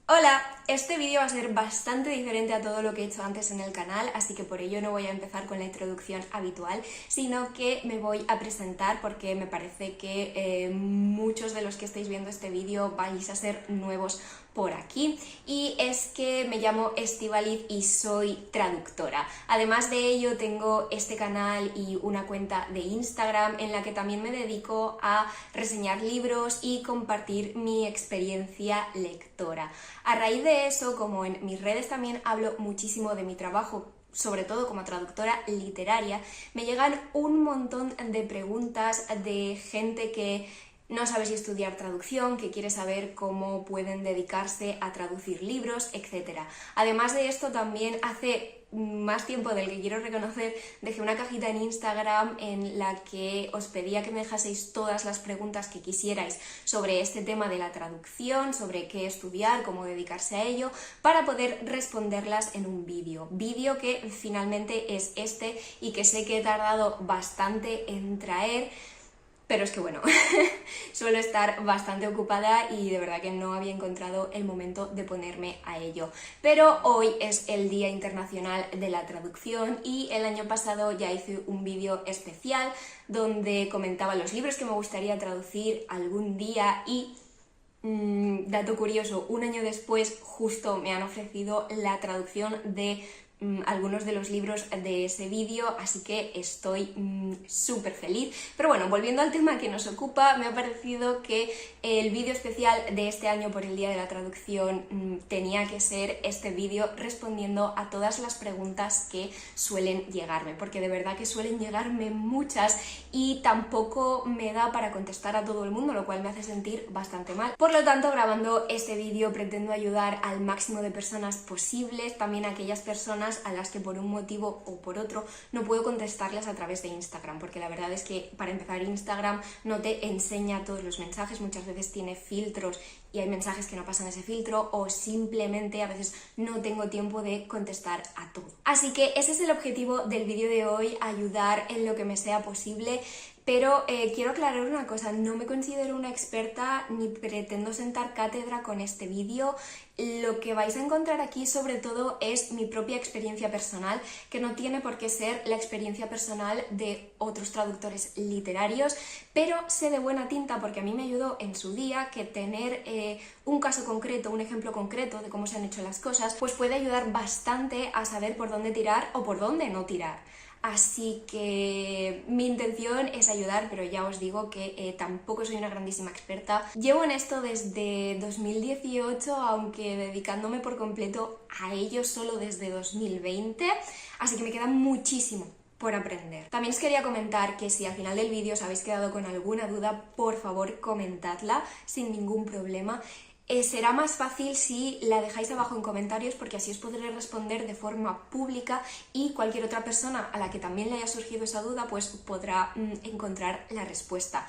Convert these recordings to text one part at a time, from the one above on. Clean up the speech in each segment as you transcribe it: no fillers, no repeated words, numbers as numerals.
Hola, este vídeo va a ser bastante diferente a todo lo que he hecho antes en el canal, así que por ello no voy a empezar con la introducción habitual, sino que me voy a presentar porque me parece que muchos de los que estáis viendo este vídeo vais a ser nuevos por aquí, y es que me llamo Estíbaliz y soy traductora. Además de ello tengo este canal y una cuenta de Instagram en la que también me dedico a reseñar libros y compartir mi experiencia lectora. A raíz de eso, como en mis redes también hablo muchísimo de mi trabajo, sobre todo como traductora literaria, me llegan un montón de preguntas de gente que no sabe si estudiar traducción, que quiere saber cómo pueden dedicarse a traducir libros, etc. Además de esto, también hace más tiempo del que quiero reconocer, dejé una cajita en Instagram en la que os pedía que me dejaseis todas las preguntas que quisierais sobre este tema de la traducción, sobre qué estudiar, cómo dedicarse a ello, para poder responderlas en un vídeo. Vídeo que finalmente es este y que sé que he tardado bastante en traer, pero es que bueno, suelo estar bastante ocupada y de verdad que no había encontrado el momento de ponerme a ello. Pero hoy es el Día Internacional de la Traducción y el año pasado ya hice un vídeo especial donde comentaba los libros que me gustaría traducir algún día y dato curioso, un año después justo me han ofrecido la traducción de algunos de los libros de ese vídeo, así que estoy súper feliz. Pero bueno, volviendo al tema que nos ocupa, me ha parecido que el vídeo especial de este año por el Día de la Traducción tenía que ser este vídeo respondiendo a todas las preguntas que suelen llegarme, porque de verdad que suelen llegarme muchas y tampoco me da para contestar a todo el mundo, lo cual me hace sentir bastante mal. Por lo tanto, grabando este vídeo pretendo ayudar al máximo de personas posibles, también a aquellas personas a las que por un motivo o por otro no puedo contestarles a través de Instagram, porque la verdad es que para empezar Instagram no te enseña todos los mensajes, muchas veces tiene filtros y hay mensajes que no pasan ese filtro, o simplemente a veces no tengo tiempo de contestar a todo. Así que ese es el objetivo del vídeo de hoy, ayudar en lo que me sea posible. Pero quiero aclarar una cosa, no me considero una experta ni pretendo sentar cátedra con este vídeo. Lo que vais a encontrar aquí sobre todo es mi propia experiencia personal, que no tiene por qué ser la experiencia personal de otros traductores literarios, pero sé de buena tinta porque a mí me ayudó en su día que tener un caso concreto, un ejemplo concreto de cómo se han hecho las cosas, pues puede ayudar bastante a saber por dónde tirar o por dónde no tirar. Así que mi intención es ayudar, pero ya os digo que tampoco soy una grandísima experta. Llevo en esto desde 2018, aunque dedicándome por completo a ello solo desde 2020, así que me queda muchísimo por aprender. También os quería comentar que si al final del vídeo os habéis quedado con alguna duda, por favor comentadla sin ningún problema. Será más fácil si la dejáis abajo en comentarios, porque así os podré responder de forma pública y cualquier otra persona a la que también le haya surgido esa duda pues podrá encontrar la respuesta.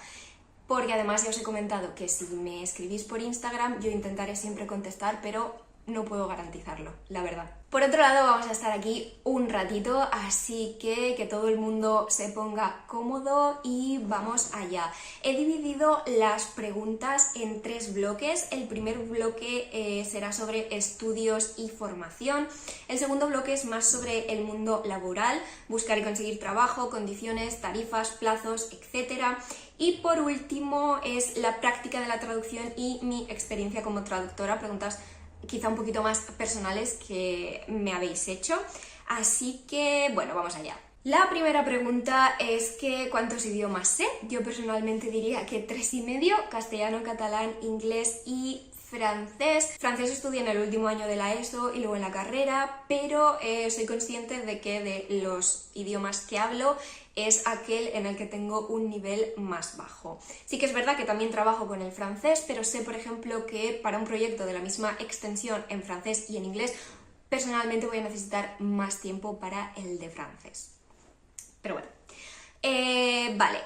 Porque además ya os he comentado que si me escribís por Instagram yo intentaré siempre contestar, pero no puedo garantizarlo, la verdad. Por otro lado, vamos a estar aquí un ratito, así que todo el mundo se ponga cómodo y vamos allá. He dividido las preguntas en 3 bloques. El primer bloque será sobre estudios y formación. El segundo bloque es más sobre el mundo laboral, buscar y conseguir trabajo, condiciones, tarifas, plazos, etc. Y por último es la práctica de la traducción y mi experiencia como traductora, preguntas quizá un poquito más personales que me habéis hecho. Así que, bueno, vamos allá. La primera pregunta es que ¿cuántos idiomas sé? Yo personalmente diría que 3 y medio, castellano, catalán, inglés y francés. Francés estudié en el último año de la ESO y luego en la carrera, pero soy consciente de que de los idiomas que hablo es aquel en el que tengo un nivel más bajo. Sí que es verdad que también trabajo con el francés, pero sé, por ejemplo, que para un proyecto de la misma extensión en francés y en inglés, personalmente voy a necesitar más tiempo para el de francés. Pero bueno, vale.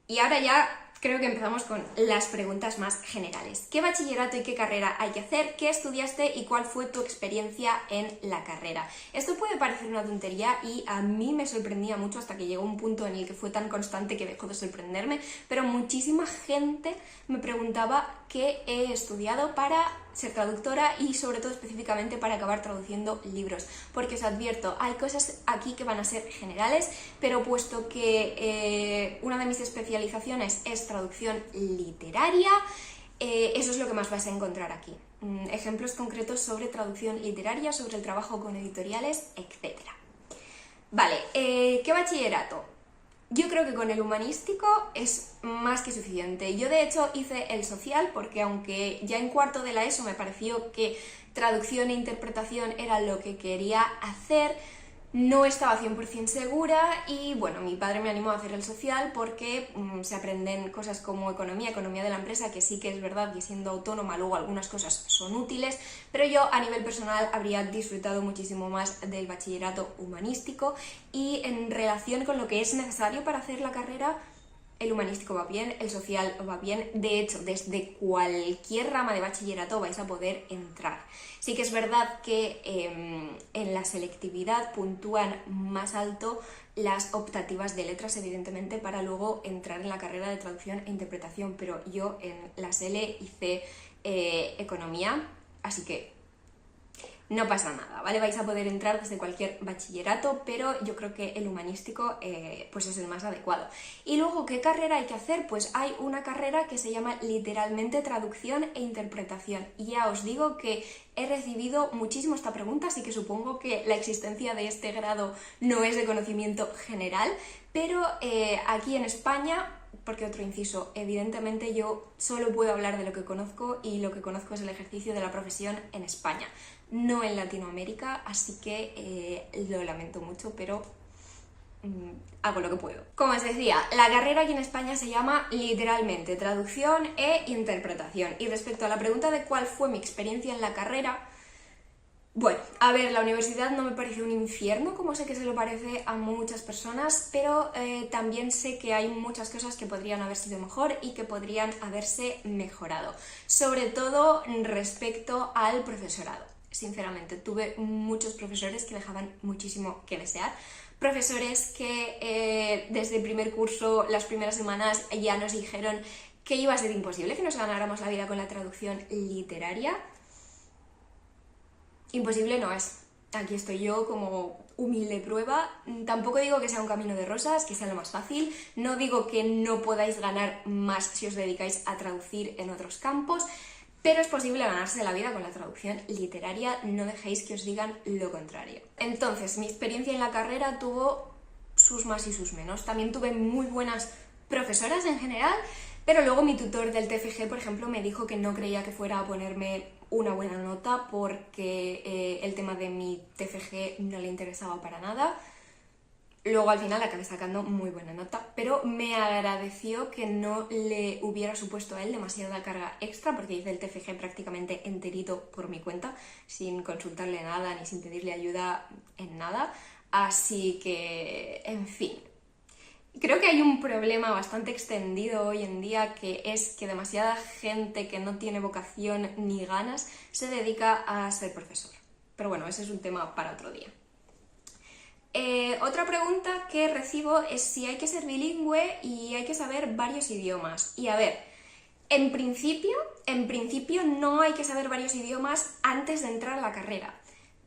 Y ahora ya creo que empezamos con las preguntas más generales. ¿Qué bachillerato y qué carrera hay que hacer? ¿Qué estudiaste y cuál fue tu experiencia en la carrera? Esto puede parecer una tontería y a mí me sorprendía mucho hasta que llegó un punto en el que fue tan constante que dejó de sorprenderme, pero muchísima gente me preguntaba qué he estudiado para ser traductora y sobre todo específicamente para acabar traduciendo libros, porque os advierto, hay cosas aquí que van a ser generales, pero puesto que una de mis especializaciones es traducción literaria, eso es lo que más vas a encontrar aquí. Ejemplos concretos sobre traducción literaria, sobre el trabajo con editoriales, etc. Vale, ¿qué bachillerato? Yo creo que con el humanístico es más que suficiente. Yo de hecho hice el social porque aunque ya en cuarto de la ESO me pareció que traducción e interpretación era lo que quería hacer, no estaba 100% segura y bueno, mi padre me animó a hacer el social porque se aprenden cosas como economía de la empresa, que sí que es verdad que siendo autónoma luego algunas cosas son útiles, pero yo a nivel personal habría disfrutado muchísimo más del bachillerato humanístico y en relación con lo que es necesario para hacer la carrera, el humanístico va bien, el social va bien, de hecho, desde cualquier rama de bachillerato vais a poder entrar. Sí que es verdad que en la selectividad puntúan más alto las optativas de letras, evidentemente, para luego entrar en la carrera de traducción e interpretación, pero yo en la SELE hice economía, así que no pasa nada, ¿vale? Vais a poder entrar desde cualquier bachillerato, pero yo creo que el humanístico pues es el más adecuado. Y luego, ¿qué carrera hay que hacer? Pues hay una carrera que se llama literalmente traducción e interpretación. Y ya os digo que he recibido muchísimo esta pregunta, así que supongo que la existencia de este grado no es de conocimiento general, pero aquí en España, porque otro inciso, evidentemente yo solo puedo hablar de lo que conozco y lo que conozco es el ejercicio de la profesión en España, no en Latinoamérica, así que lo lamento mucho, pero hago lo que puedo. Como os decía, la carrera aquí en España se llama literalmente traducción e interpretación. Y respecto a la pregunta de cuál fue mi experiencia en la carrera, bueno, a ver, la universidad no me pareció un infierno, como sé que se lo parece a muchas personas, pero también sé que hay muchas cosas que podrían haber sido mejor y que podrían haberse mejorado, sobre todo respecto al profesorado. Sinceramente, tuve muchos profesores que dejaban muchísimo que desear, profesores que desde el primer curso, las primeras semanas, ya nos dijeron que iba a ser imposible que nos ganáramos la vida con la traducción literaria. Imposible no es. Aquí estoy yo como humilde prueba. Tampoco digo que sea un camino de rosas, que sea lo más fácil. No digo que no podáis ganar más si os dedicáis a traducir en otros campos, pero es posible ganarse la vida con la traducción literaria. No dejéis que os digan lo contrario. Entonces, mi experiencia en la carrera tuvo sus más y sus menos. También tuve muy buenas profesoras en general, pero luego mi tutor del TFG, por ejemplo, me dijo que no creía que fuera a ponerme una buena nota porque el tema de mi TFG no le interesaba para nada. Luego al final acabé sacando muy buena nota, pero me agradeció que no le hubiera supuesto a él demasiada carga extra porque hice el TFG prácticamente enterito por mi cuenta, sin consultarle nada ni sin pedirle ayuda en nada. Así que, en fin. Creo que hay un problema bastante extendido hoy en día, que es que demasiada gente que no tiene vocación ni ganas se dedica a ser profesor. Pero bueno, ese es un tema para otro día. Otra pregunta que recibo es si hay que ser bilingüe y hay que saber varios idiomas. Y a ver, en principio no hay que saber varios idiomas antes de entrar a la carrera.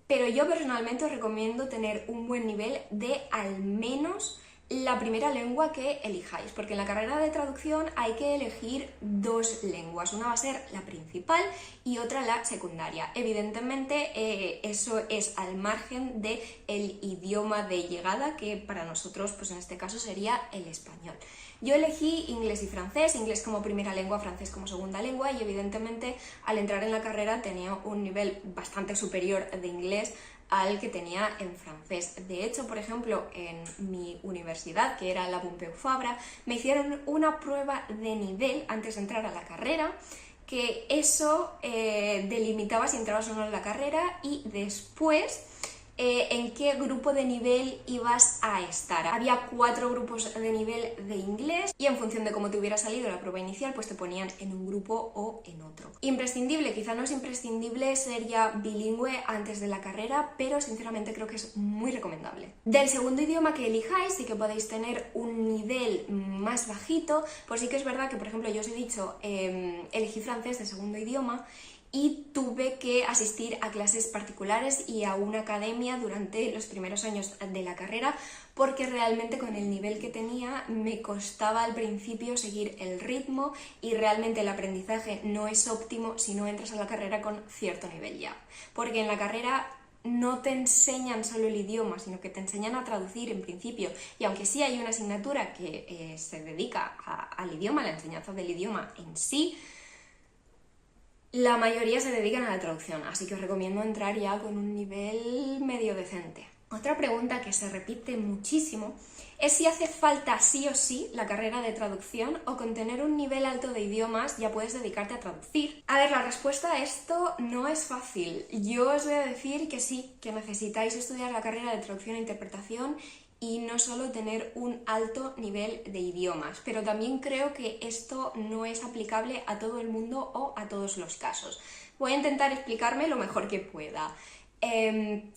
Pero yo personalmente os recomiendo tener un buen nivel de al menos la primera lengua que elijáis, porque en la carrera de traducción hay que elegir dos lenguas, una va a ser la principal y otra la secundaria. Evidentemente eso es al margen del idioma de llegada, que para nosotros pues en este caso sería el español. Yo elegí inglés y francés, inglés como primera lengua, francés como segunda lengua, y evidentemente al entrar en la carrera tenía un nivel bastante superior de inglés al que tenía en francés. De hecho, por ejemplo, en mi universidad, que era la Pompeu Fabra, me hicieron una prueba de nivel antes de entrar a la carrera, que eso delimitaba si entrabas o no en la carrera y después en qué grupo de nivel ibas a estar. Había 4 grupos de nivel de inglés y en función de cómo te hubiera salido la prueba inicial, pues te ponían en un grupo o en otro. Imprescindible, quizá no es imprescindible ser ya bilingüe antes de la carrera, pero sinceramente creo que es muy recomendable. Del segundo idioma que elijáis, sí que podéis tener un nivel más bajito, pues sí que es verdad que, por ejemplo, yo os he dicho, elegí francés de segundo idioma y tuve que asistir a clases particulares y a una academia durante los primeros años de la carrera porque realmente con el nivel que tenía me costaba al principio seguir el ritmo y realmente el aprendizaje no es óptimo si no entras a la carrera con cierto nivel ya. Porque en la carrera no te enseñan solo el idioma, sino que te enseñan a traducir en principio. Y aunque sí hay una asignatura que se dedica al idioma, a la enseñanza del idioma en sí, la mayoría se dedican a la traducción, así que os recomiendo entrar ya con un nivel medio decente. Otra pregunta que se repite muchísimo es si hace falta sí o sí la carrera de traducción o con tener un nivel alto de idiomas ya puedes dedicarte a traducir. A ver, la respuesta a esto no es fácil. Yo os voy a decir que sí, que necesitáis estudiar la carrera de traducción e interpretación y no solo tener un alto nivel de idiomas, pero también creo que esto no es aplicable a todo el mundo o a todos los casos. Voy a intentar explicarme lo mejor que pueda.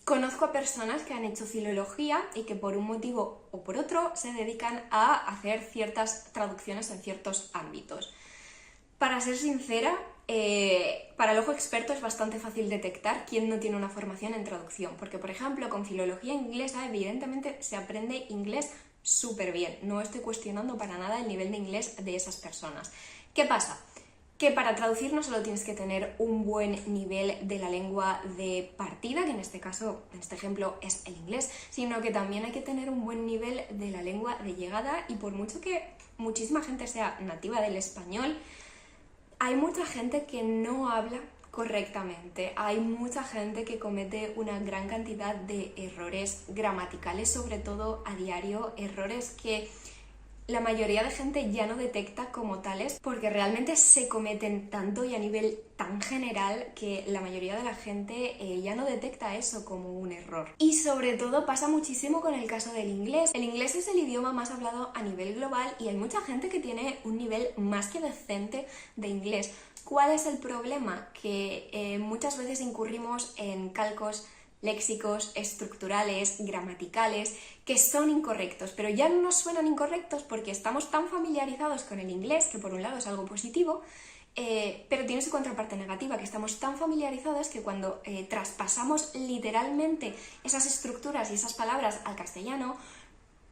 Conozco a personas que han hecho filología y que por un motivo o por otro se dedican a hacer ciertas traducciones en ciertos ámbitos. Para ser sincera, para el ojo experto es bastante fácil detectar quién no tiene una formación en traducción, porque por ejemplo con filología inglesa evidentemente se aprende inglés súper bien, no estoy cuestionando para nada el nivel de inglés de esas personas. ¿Qué pasa? Que para traducir no solo tienes que tener un buen nivel de la lengua de partida, que en este caso, en este ejemplo, es el inglés, sino que también hay que tener un buen nivel de la lengua de llegada y por mucho que muchísima gente sea nativa del español, hay mucha gente que no habla correctamente, hay mucha gente que comete una gran cantidad de errores gramaticales, sobre todo a diario, errores que la mayoría de gente ya no detecta como tales porque realmente se cometen tanto y a nivel tan general que la mayoría de la gente ya no detecta eso como un error. Y sobre todo pasa muchísimo con el caso del inglés. El inglés es el idioma más hablado a nivel global y hay mucha gente que tiene un nivel más que decente de inglés. ¿Cuál es el problema? Que muchas veces incurrimos en calcos léxicos, estructurales, gramaticales, que son incorrectos, pero ya no nos suenan incorrectos porque estamos tan familiarizados con el inglés, que por un lado es algo positivo, pero tiene su contraparte negativa, que estamos tan familiarizados que cuando traspasamos literalmente esas estructuras y esas palabras al castellano,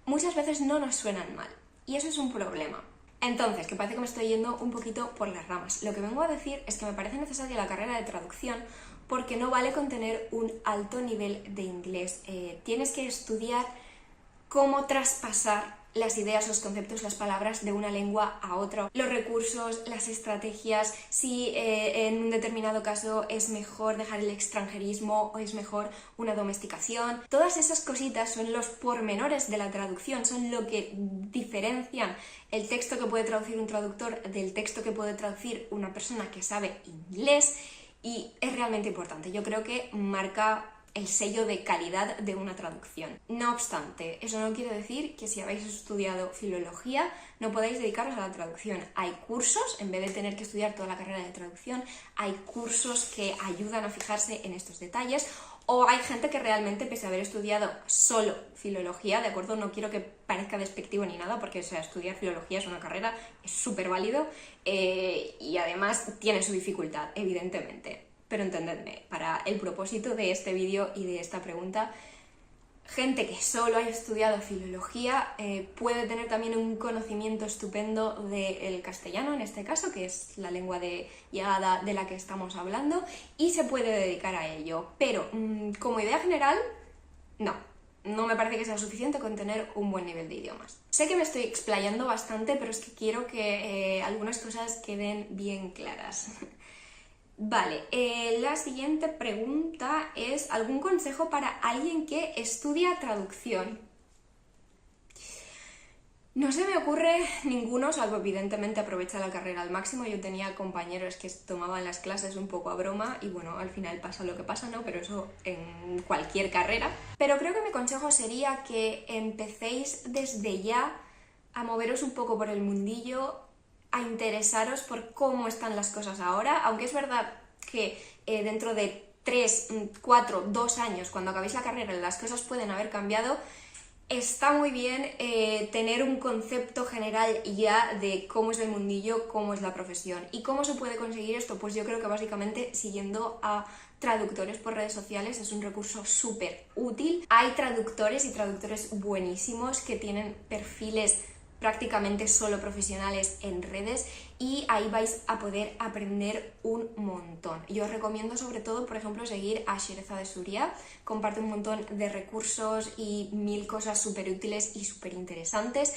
muchas veces no nos suenan mal, y eso es un problema. Entonces, que parece que me estoy yendo un poquito por las ramas. Lo que vengo a decir es que me parece necesaria la carrera de traducción porque no vale con tener un alto nivel de inglés. Tienes que estudiar cómo traspasar las ideas, los conceptos, las palabras de una lengua a otra, los recursos, las estrategias, si en un determinado caso es mejor dejar el extranjerismo o es mejor una domesticación. Todas esas cositas son los pormenores de la traducción, son lo que diferencian el texto que puede traducir un traductor del texto que puede traducir una persona que sabe inglés. Y es realmente importante, yo creo que marca el sello de calidad de una traducción. No obstante, eso no quiere decir que si habéis estudiado filología no podáis dedicaros a la traducción. Hay cursos, en vez de tener que estudiar toda la carrera de traducción, hay cursos que ayudan a fijarse en estos detalles, o hay gente que realmente, pese a haber estudiado solo filología, ¿de acuerdo? No quiero que parezca despectivo ni nada, porque o sea, estudiar filología es una carrera, es súper válido y además tiene su dificultad, evidentemente. Pero entendedme, para el propósito de este vídeo y de esta pregunta, gente que solo haya estudiado filología puede tener también un conocimiento estupendo del castellano, en este caso, que es la lengua de llegada de la que estamos hablando, y se puede dedicar a ello. Pero como idea general, no me parece que sea suficiente con tener un buen nivel de idiomas. Sé que me estoy explayando bastante, pero es que quiero que algunas cosas queden bien claras. Vale, la siguiente pregunta es ¿algún consejo para alguien que estudia traducción? No se me ocurre ninguno, salvo evidentemente aprovechar la carrera al máximo. Yo tenía compañeros que tomaban las clases un poco a broma y bueno, al final pasa lo que pasa, ¿no? Pero eso en cualquier carrera. Pero creo que mi consejo sería que empecéis desde ya a moveros un poco por el mundillo, a interesaros por cómo están las cosas ahora, aunque es verdad que dentro de 3, 4, 2 años, cuando acabéis la carrera, las cosas pueden haber cambiado. Está muy bien tener un concepto general ya de cómo es el mundillo, cómo es la profesión. ¿Y cómo se puede conseguir esto? Pues yo creo que básicamente siguiendo a traductores por redes sociales es un recurso súper útil. Hay traductores y traductores buenísimos que tienen perfiles prácticamente solo profesionales en redes y ahí vais a poder aprender un montón. Yo os recomiendo sobre todo, por ejemplo, seguir a Sherezade Surya, comparte un montón de recursos y mil cosas súper útiles y súper interesantes.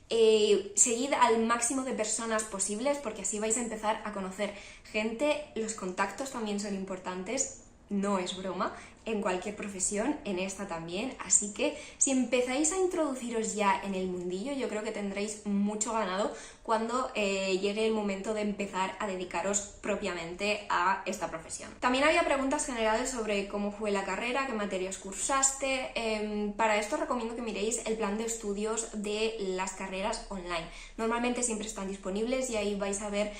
Seguid al máximo de personas posibles porque así vais a empezar a conocer gente, los contactos también son importantes, no es broma, en cualquier profesión, en esta también, así que si empezáis a introduciros ya en el mundillo, yo creo que tendréis mucho ganado cuando llegue el momento de empezar a dedicaros propiamente a esta profesión. También había preguntas generales sobre cómo fue la carrera, qué materias cursaste. Para esto recomiendo que miréis el plan de estudios de las carreras online. Normalmente siempre están disponibles y ahí vais a ver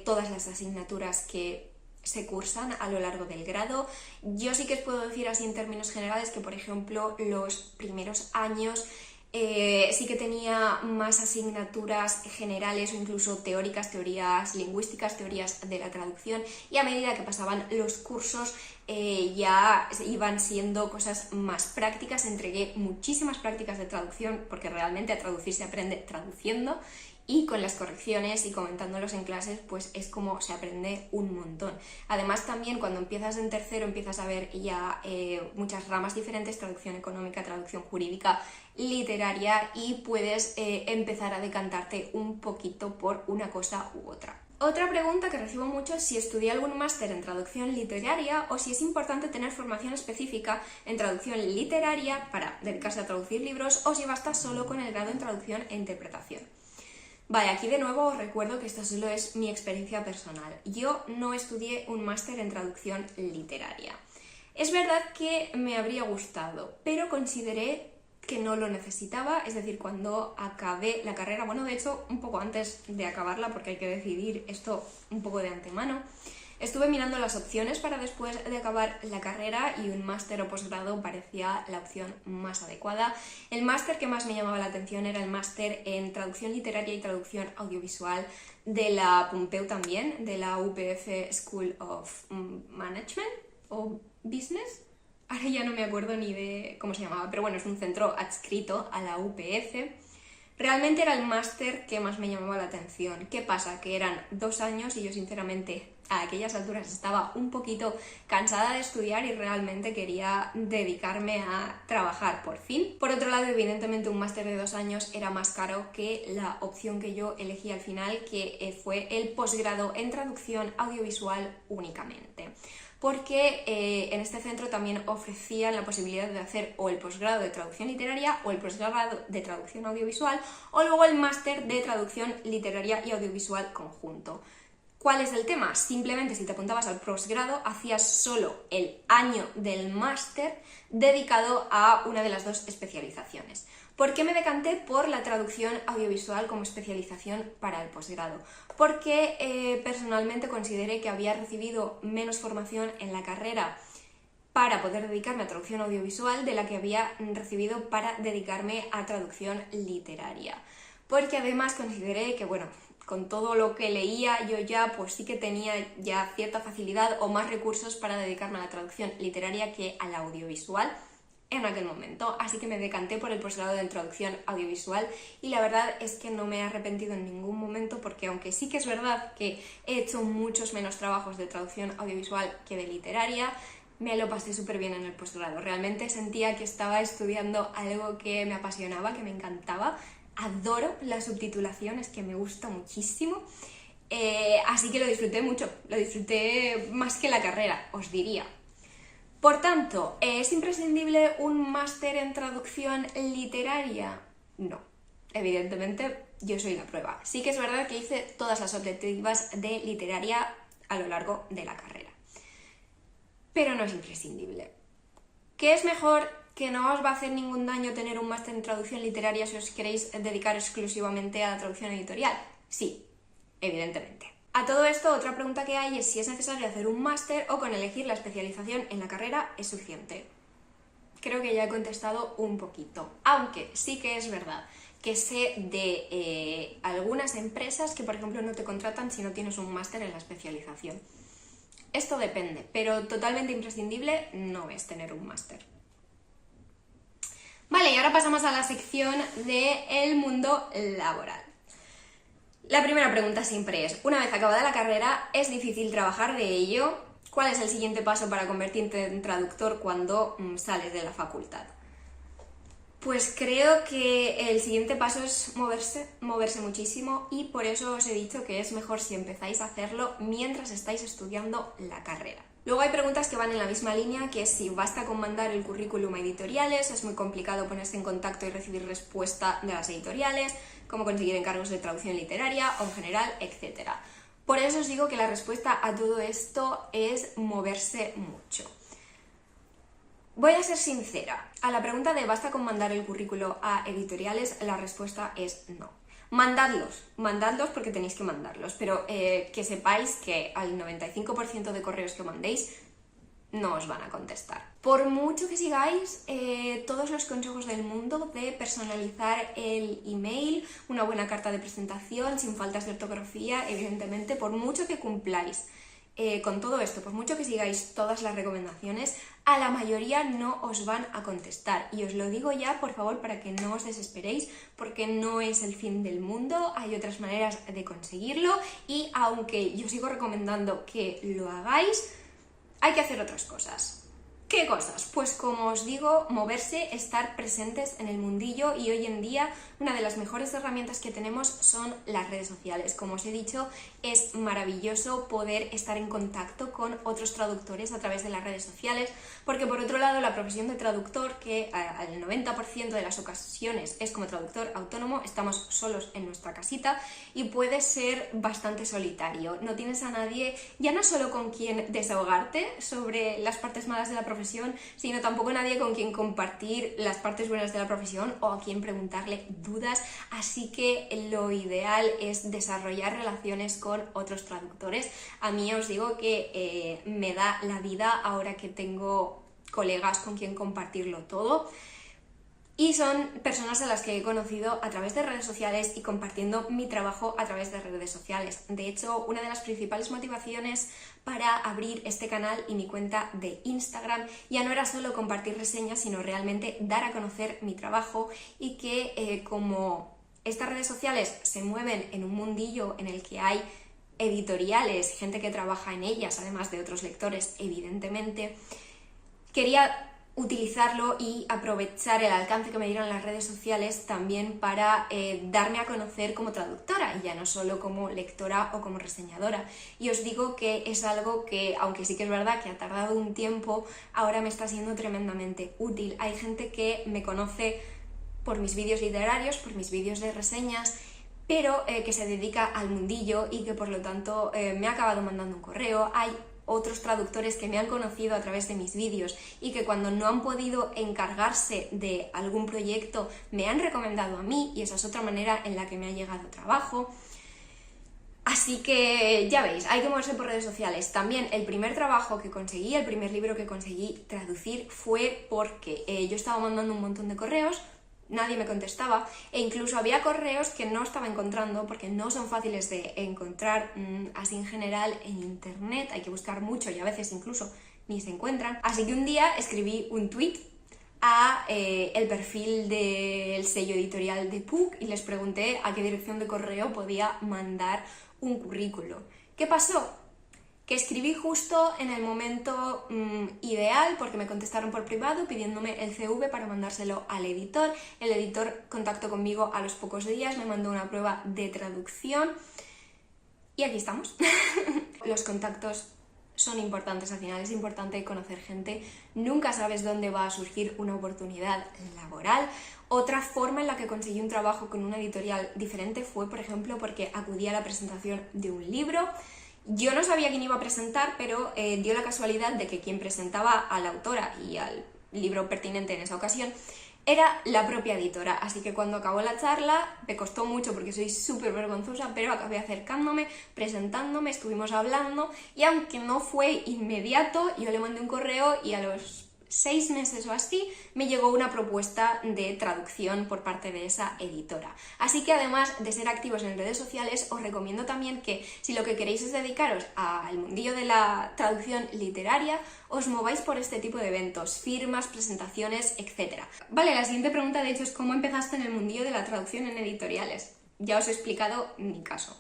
todas las asignaturas que se cursan a lo largo del grado. Yo sí que os puedo decir así en términos generales que, por ejemplo, los primeros años sí que tenía más asignaturas generales o incluso teóricas, teorías lingüísticas, teorías de la traducción, y a medida que pasaban los cursos ya iban siendo cosas más prácticas. Entregué muchísimas prácticas de traducción porque realmente a traducir se aprende traduciendo, y con las correcciones y comentándolos en clases pues es como se aprende un montón. Además también cuando empiezas en tercero empiezas a ver ya muchas ramas diferentes, traducción económica, traducción jurídica, literaria, y puedes empezar a decantarte un poquito por una cosa u otra. Otra pregunta que recibo mucho es si estudié algún máster en traducción literaria o si es importante tener formación específica en traducción literaria para dedicarse a traducir libros o si basta solo con el grado en traducción e interpretación. Vale, aquí de nuevo os recuerdo que esta solo es mi experiencia personal. Yo no estudié un máster en traducción literaria. Es verdad que me habría gustado, pero consideré que no lo necesitaba, es decir, cuando acabé la carrera, bueno, de hecho, un poco antes de acabarla, porque hay que decidir esto un poco de antemano, estuve mirando las opciones para después de acabar la carrera y un máster o posgrado parecía la opción más adecuada. El máster que más me llamaba la atención era el máster en traducción literaria y traducción audiovisual de la Pompeu también, de la UPF School of Management o Business. Ahora ya no me acuerdo ni de cómo se llamaba, pero bueno, es un centro adscrito a la UPF. Realmente era el máster que más me llamaba la atención. ¿Qué pasa? Que eran 2 años y yo sinceramente a aquellas alturas estaba un poquito cansada de estudiar y realmente quería dedicarme a trabajar por fin. Por otro lado, evidentemente un máster de 2 años era más caro que la opción que yo elegí al final, que fue el posgrado en traducción audiovisual únicamente. Porque en este centro también ofrecían la posibilidad de hacer o el posgrado de traducción literaria o el posgrado de traducción audiovisual o luego el máster de traducción literaria y audiovisual conjunto. ¿Cuál es el tema? Simplemente si te apuntabas al posgrado hacías solo el año del máster dedicado a una de las dos especializaciones. ¿Por qué me decanté por la traducción audiovisual como especialización para el posgrado? Porque personalmente consideré que había recibido menos formación en la carrera para poder dedicarme a traducción audiovisual de la que había recibido para dedicarme a traducción literaria. Porque además consideré que, bueno, con todo lo que leía yo ya, pues sí que tenía ya cierta facilidad o más recursos para dedicarme a la traducción literaria que al audiovisual en aquel momento, así que me decanté por el posgrado de traducción audiovisual y la verdad es que no me he arrepentido en ningún momento porque aunque sí que es verdad que he hecho muchos menos trabajos de traducción audiovisual que de literaria, me lo pasé súper bien en el posgrado. Realmente sentía que estaba estudiando algo que me apasionaba, que me encantaba. Adoro la subtitulación, es que me gusta muchísimo. Así que lo disfruté mucho, lo disfruté más que la carrera, os diría. Por tanto, ¿es imprescindible un máster en traducción literaria? No, evidentemente yo soy la prueba. Sí que es verdad que hice todas las optativas de literaria a lo largo de la carrera, pero no es imprescindible. ¿Qué es mejor? ¿Que no os va a hacer ningún daño tener un máster en traducción literaria si os queréis dedicar exclusivamente a la traducción editorial? Sí, evidentemente. A todo esto, otra pregunta que hay es si es necesario hacer un máster o con elegir la especialización en la carrera es suficiente. creo que ya he contestado un poquito, aunque sí que es verdad que sé de algunas empresas que, por ejemplo, no te contratan si no tienes un máster en la especialización. Esto depende, pero totalmente imprescindible no es tener un máster. Vale, y ahora pasamos a la sección del mundo laboral. La primera pregunta siempre es, una vez acabada la carrera, ¿es difícil trabajar de ello? ¿Cuál es el siguiente paso para convertirte en traductor cuando sales de la facultad? Pues creo que el siguiente paso es moverse muchísimo, y por eso os he dicho que es mejor si empezáis a hacerlo mientras estáis estudiando la carrera. Luego hay preguntas que van en la misma línea, que es si basta con mandar el currículum a editoriales, es muy complicado ponerse en contacto y recibir respuesta de las editoriales, cómo conseguir encargos de traducción literaria o en general, etc. Por eso os digo que la respuesta a todo esto es moverse mucho. Voy a ser sincera, a la pregunta de ¿basta con mandar el currículo a editoriales? La respuesta es no. Mandadlos porque tenéis que mandarlos, pero que sepáis que al 95% de correos que mandéis no os van a contestar. Por mucho que sigáis todos los consejos del mundo de personalizar el email, una buena carta de presentación, sin faltas de ortografía, evidentemente, por mucho que cumpláis con todo esto, por mucho que sigáis todas las recomendaciones, a la mayoría no os van a contestar. Y os lo digo ya, por favor, para que no os desesperéis, porque no es el fin del mundo, hay otras maneras de conseguirlo, y aunque yo sigo recomendando que lo hagáis, hay que hacer otras cosas. ¿Qué cosas? Pues como os digo, moverse, estar presentes en el mundillo, y hoy en día una de las mejores herramientas que tenemos son las redes sociales. Como os he dicho, es maravilloso poder estar en contacto con otros traductores a través de las redes sociales, porque por otro lado la profesión de traductor, que al 90% de las ocasiones es como traductor autónomo, estamos solos en nuestra casita y puede ser bastante solitario. No tienes a nadie, ya no solo con quien desahogarte sobre las partes malas de la profesión, sino tampoco nadie con quien compartir las partes buenas de la profesión o a quien preguntarle dudas, así que lo ideal es desarrollar relaciones con otros traductores. A mí os digo que me da la vida ahora que tengo colegas con quien compartirlo todo. Y son personas a las que he conocido a través de redes sociales y compartiendo mi trabajo a través de redes sociales. De hecho, una de las principales motivaciones para abrir este canal y mi cuenta de Instagram ya no era solo compartir reseñas, sino realmente dar a conocer mi trabajo, y que como estas redes sociales se mueven en un mundillo en el que hay editoriales, gente que trabaja en ellas, además de otros lectores, evidentemente, quería utilizarlo y aprovechar el alcance que me dieron las redes sociales también para darme a conocer como traductora, y ya no solo como lectora o como reseñadora. Y os digo que es algo que, aunque sí que es verdad que ha tardado un tiempo, ahora me está siendo tremendamente útil. Hay gente que me conoce por mis vídeos literarios, por mis vídeos de reseñas, pero que se dedica al mundillo y que por lo tanto me ha acabado mandando un correo. Hay otros traductores que me han conocido a través de mis vídeos y que cuando no han podido encargarse de algún proyecto me han recomendado a mí, y esa es otra manera en la que me ha llegado trabajo. Así que ya veis, hay que moverse por redes sociales. También el primer trabajo que conseguí, el primer libro que conseguí traducir fue porque yo estaba mandando un montón de correos, nadie me contestaba, e incluso había correos que no estaba encontrando porque no son fáciles de encontrar así en general en internet, hay que buscar mucho y a veces incluso ni se encuentran. Así que un día escribí un tweet a el perfil del sello editorial de Puck y les pregunté a qué dirección de correo podía mandar un currículo. ¿Qué pasó? Que escribí justo en el momento ideal, porque me contestaron por privado pidiéndome el CV para mandárselo al editor. El editor contactó conmigo a los pocos días, me mandó una prueba de traducción y aquí estamos. Los contactos son importantes, al final es importante conocer gente, nunca sabes dónde va a surgir una oportunidad laboral. Otra forma en la que conseguí un trabajo con una editorial diferente fue, por ejemplo, porque acudí a la presentación de un libro. Yo no sabía quién iba a presentar, pero dio la casualidad de que quien presentaba a la autora y al libro pertinente en esa ocasión era la propia editora, así que cuando acabó la charla me costó mucho porque soy súper vergonzosa, pero acabé acercándome, presentándome, estuvimos hablando, y aunque no fue inmediato, yo le mandé un correo y a los 6 meses o así, me llegó una propuesta de traducción por parte de esa editora. Así que además de ser activos en redes sociales, os recomiendo también que si lo que queréis es dedicaros al mundillo de la traducción literaria, os mováis por este tipo de eventos, firmas, presentaciones, etc. Vale, la siguiente pregunta de hecho es ¿cómo empezaste en el mundillo de la traducción en editoriales? Ya os he explicado mi caso.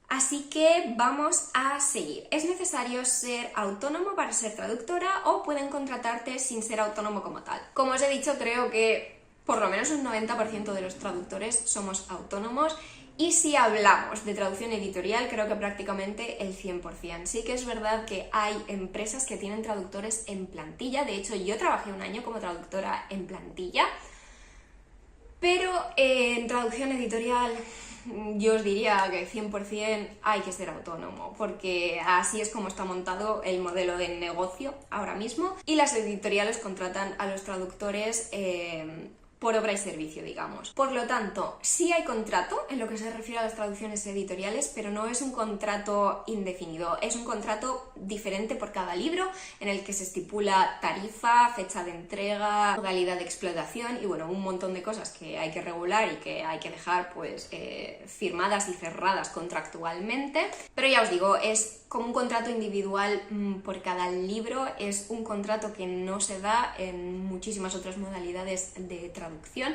Así que vamos a seguir. ¿Es necesario ser autónomo para ser traductora o pueden contratarte sin ser autónomo como tal? Como os he dicho, creo que por lo menos un 90% de los traductores somos autónomos y si hablamos de traducción editorial, creo que prácticamente el 100%. Sí que es verdad que hay empresas que tienen traductores en plantilla. De hecho, yo trabajé un año como traductora en plantilla, pero en traducción editorial yo os diría que 100% hay que ser autónomo, porque así es como está montado el modelo de negocio ahora mismo y las editoriales contratan a los traductores por obra y servicio, digamos. Por lo tanto, sí hay contrato en lo que se refiere a las traducciones editoriales, pero no es un contrato indefinido, es un contrato diferente por cada libro en el que se estipula tarifa, fecha de entrega, modalidad de explotación y bueno, un montón de cosas que hay que regular y que hay que dejar pues firmadas y cerradas contractualmente. Pero ya os digo, es como un contrato individual por cada libro, es un contrato que no se da en muchísimas otras modalidades de traducción.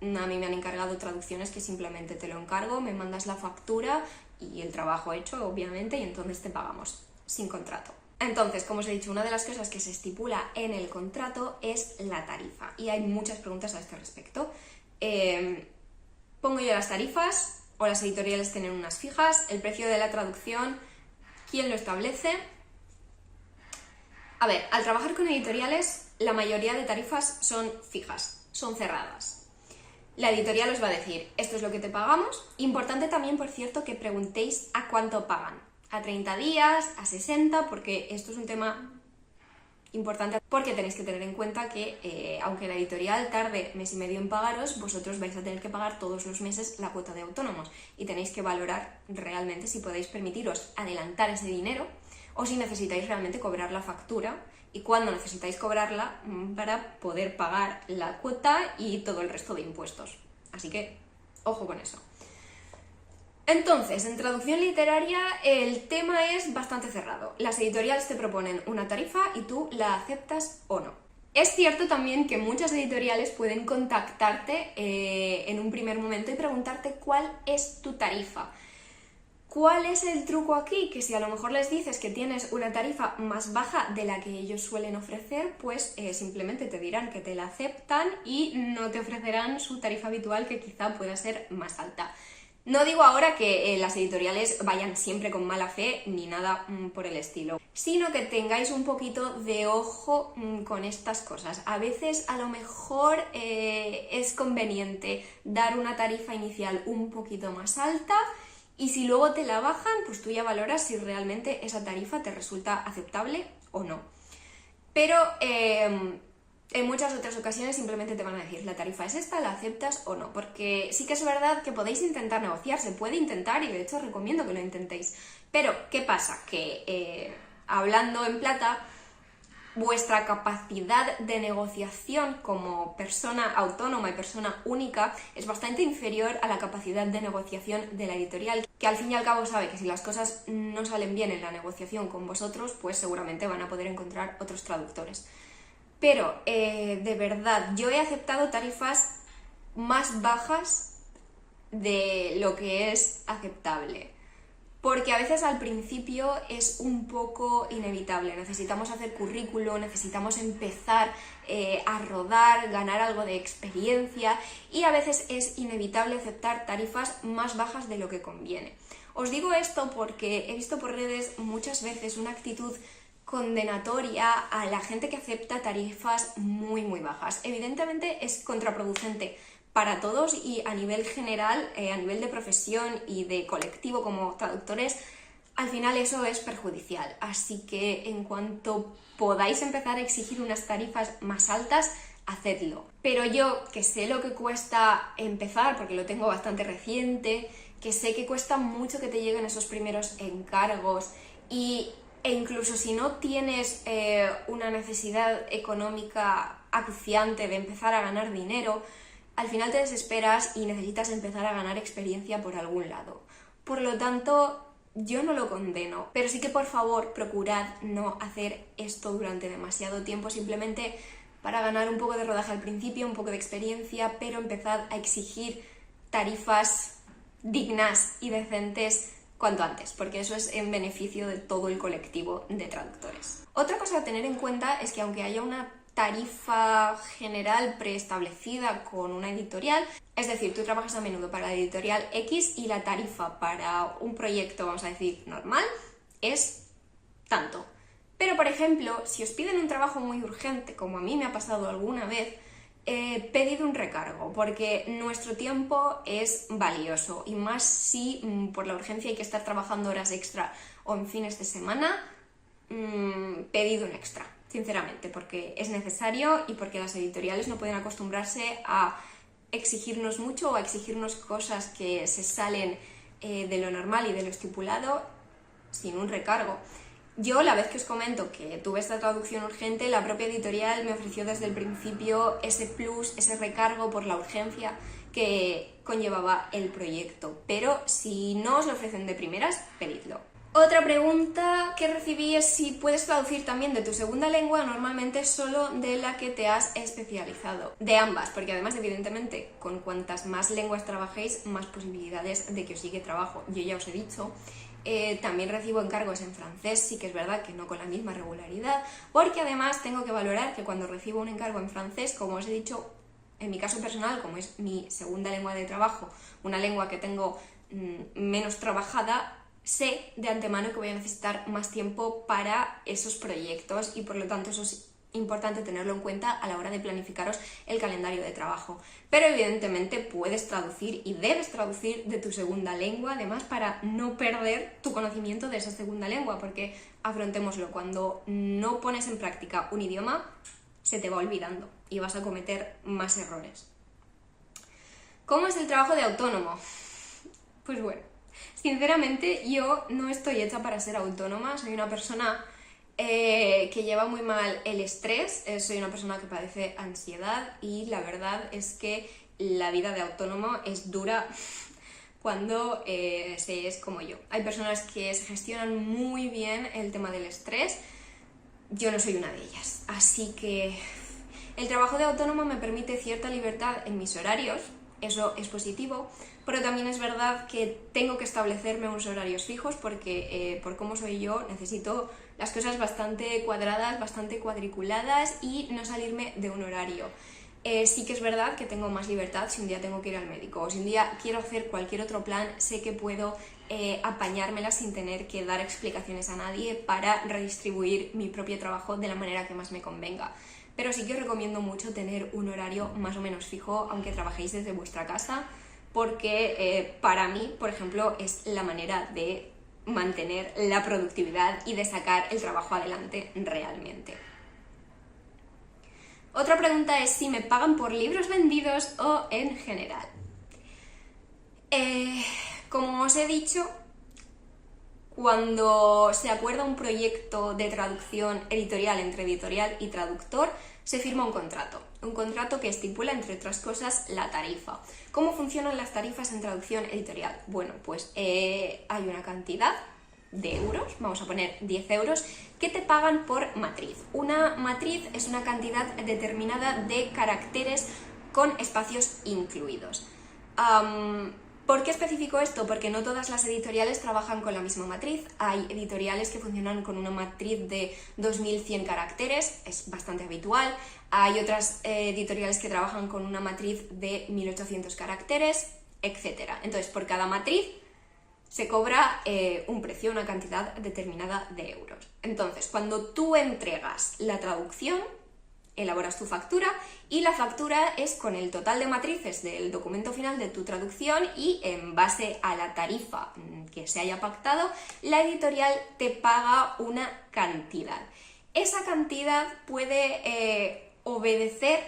A mí me han encargado traducciones que simplemente te lo encargo, me mandas la factura y el trabajo hecho, obviamente, y entonces te pagamos, sin contrato. Entonces, como os he dicho, una de las cosas que se estipula en el contrato es la tarifa, y hay muchas preguntas a este respecto. ¿Pongo yo las tarifas o las editoriales tienen unas fijas? ¿El precio de la traducción quién lo establece? A ver, al trabajar con editoriales, la mayoría de tarifas son fijas, son cerradas. La editorial os va a decir, esto es lo que te pagamos. Importante también, por cierto, que preguntéis a cuánto pagan. A 30 días, a 60, porque esto es un tema importante, porque tenéis que tener en cuenta que aunque la editorial tarde mes y medio en pagaros, vosotros vais a tener que pagar todos los meses la cuota de autónomos y tenéis que valorar realmente si podéis permitiros adelantar ese dinero o si necesitáis realmente cobrar la factura y cuándo necesitáis cobrarla para poder pagar la cuota y todo el resto de impuestos. Así que, ojo con eso. Entonces, en traducción literaria el tema es bastante cerrado. Las editoriales te proponen una tarifa y tú la aceptas o no. Es cierto también que muchas editoriales pueden contactarte en un primer momento y preguntarte cuál es tu tarifa. ¿Cuál es el truco aquí? Que si a lo mejor les dices que tienes una tarifa más baja de la que ellos suelen ofrecer, pues simplemente te dirán que te la aceptan y no te ofrecerán su tarifa habitual, que quizá pueda ser más alta. No digo ahora que las editoriales vayan siempre con mala fe ni nada por el estilo, sino que tengáis un poquito de ojo con estas cosas. A veces a lo mejor es conveniente dar una tarifa inicial un poquito más alta y si luego te la bajan, pues tú ya valoras si realmente esa tarifa te resulta aceptable o no. Pero en muchas otras ocasiones simplemente te van a decir la tarifa es esta, la aceptas o no, porque sí que es verdad que podéis intentar negociar, se puede intentar y de hecho recomiendo que lo intentéis. Pero, ¿qué pasa? Que hablando en plata, vuestra capacidad de negociación como persona autónoma y persona única es bastante inferior a la capacidad de negociación de la editorial, que al fin y al cabo sabe que si las cosas no salen bien en la negociación con vosotros, pues seguramente van a poder encontrar otros traductores. Pero, de verdad, yo he aceptado tarifas más bajas de lo que es aceptable. Porque a veces al principio es un poco inevitable. Necesitamos hacer currículo, necesitamos empezar a rodar, ganar algo de experiencia y a veces es inevitable aceptar tarifas más bajas de lo que conviene. Os digo esto porque he visto por redes muchas veces una actitud condenatoria a la gente que acepta tarifas muy bajas. Evidentemente es contraproducente para todos y a nivel general, a nivel de profesión y de colectivo como traductores, al final eso es perjudicial. Así que en cuanto podáis empezar a exigir unas tarifas más altas, hacedlo. Pero yo, que sé lo que cuesta empezar, porque lo tengo bastante reciente, que sé que cuesta mucho que te lleguen esos primeros encargos y e incluso si no tienes una necesidad económica acuciante de empezar a ganar dinero, al final te desesperas y necesitas empezar a ganar experiencia por algún lado. Por lo tanto, yo no lo condeno, pero sí que por favor procurad no hacer esto durante demasiado tiempo, simplemente para ganar un poco de rodaje al principio, un poco de experiencia, pero empezad a exigir tarifas dignas y decentes cuanto antes, porque eso es en beneficio de todo el colectivo de traductores. Otra cosa a tener en cuenta es que aunque haya una tarifa general preestablecida con una editorial, es decir, tú trabajas a menudo para la editorial X y la tarifa para un proyecto, vamos a decir, normal, es tanto. Pero, por ejemplo, si os piden un trabajo muy urgente, como a mí me ha pasado alguna vez, pedid un recargo, porque nuestro tiempo es valioso, y más si por la urgencia hay que estar trabajando horas extra o en fines de semana, pedid un extra, sinceramente, porque es necesario y porque las editoriales no pueden acostumbrarse a exigirnos mucho o a exigirnos cosas que se salen de lo normal y de lo estipulado sin un recargo. Yo, la vez que os comento que tuve esta traducción urgente, la propia editorial me ofreció desde el principio ese plus, ese recargo por la urgencia que conllevaba el proyecto. Pero si no os lo ofrecen de primeras, pedidlo. Otra pregunta que recibí es si puedes traducir también de tu segunda lengua, normalmente solo de la que te has especializado. De ambas, porque además, evidentemente, con cuantas más lenguas trabajéis, más posibilidades de que os llegue trabajo. Yo ya os he dicho. También recibo encargos en francés, sí que es verdad que no con la misma regularidad, porque además tengo que valorar que cuando recibo un encargo en francés, como os he dicho, en mi caso personal, como es mi segunda lengua de trabajo, una lengua que tengo menos trabajada, sé de antemano que voy a necesitar más tiempo para esos proyectos y por lo tanto eso es importante tenerlo en cuenta a la hora de planificaros el calendario de trabajo. Pero evidentemente puedes traducir y debes traducir de tu segunda lengua, además, para no perder tu conocimiento de esa segunda lengua, porque afrontémoslo, cuando no pones en práctica un idioma, se te va olvidando y vas a cometer más errores. ¿Cómo es el trabajo de autónomo? Pues bueno, sinceramente yo no estoy hecha para ser autónoma, soy una persona que lleva muy mal el estrés, soy una persona que padece ansiedad y la verdad es que la vida de autónomo es dura cuando se es como yo. Hay personas que se gestionan muy bien el tema del estrés, yo no soy una de ellas, así que el trabajo de autónomo me permite cierta libertad en mis horarios, eso es positivo, pero también es verdad que tengo que establecerme unos horarios fijos porque por cómo soy yo necesito las cosas bastante cuadradas, bastante cuadriculadas y no salirme de un horario. Sí que es verdad que tengo más libertad si un día tengo que ir al médico o si un día quiero hacer cualquier otro plan, sé que puedo apañármela sin tener que dar explicaciones a nadie para redistribuir mi propio trabajo de la manera que más me convenga. Pero sí que os recomiendo mucho tener un horario más o menos fijo, aunque trabajéis desde vuestra casa, porque para mí, por ejemplo, es la manera de mantener la productividad y de sacar el trabajo adelante realmente. Otra pregunta es si me pagan por libros vendidos o en general. Como os he dicho, cuando se acuerda un proyecto de traducción editorial entre editorial y traductor, se firma un contrato que estipula, entre otras cosas, la tarifa. ¿Cómo funcionan las tarifas en traducción editorial? Bueno, pues hay una cantidad de euros, vamos a poner 10 euros, que te pagan por matriz. Una matriz es una cantidad determinada de caracteres con espacios incluidos. ¿Por qué especifico esto? Porque no todas las editoriales trabajan con la misma matriz. Hay editoriales que funcionan con una matriz de 2100 caracteres, es bastante habitual. Hay otras editoriales que trabajan con una matriz de 1800 caracteres, etc. Entonces, por cada matriz se cobra un precio, una cantidad determinada de euros. Entonces, cuando tú entregas la traducción, elaboras tu factura y la factura es con el total de matrices del documento final de tu traducción y en base a la tarifa que se haya pactado, la editorial te paga una cantidad. Esa cantidad puede obedecer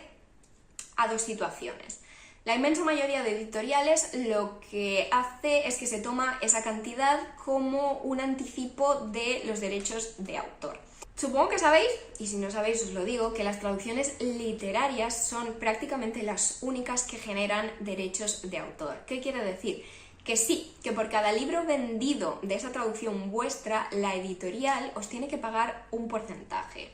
a dos situaciones. La inmensa mayoría de editoriales lo que hace es que se toma esa cantidad como un anticipo de los derechos de autor. Supongo que sabéis, y si no sabéis os lo digo, que las traducciones literarias son prácticamente las únicas que generan derechos de autor. ¿Qué quiere decir? Que sí, que por cada libro vendido de esa traducción vuestra, la editorial os tiene que pagar un porcentaje.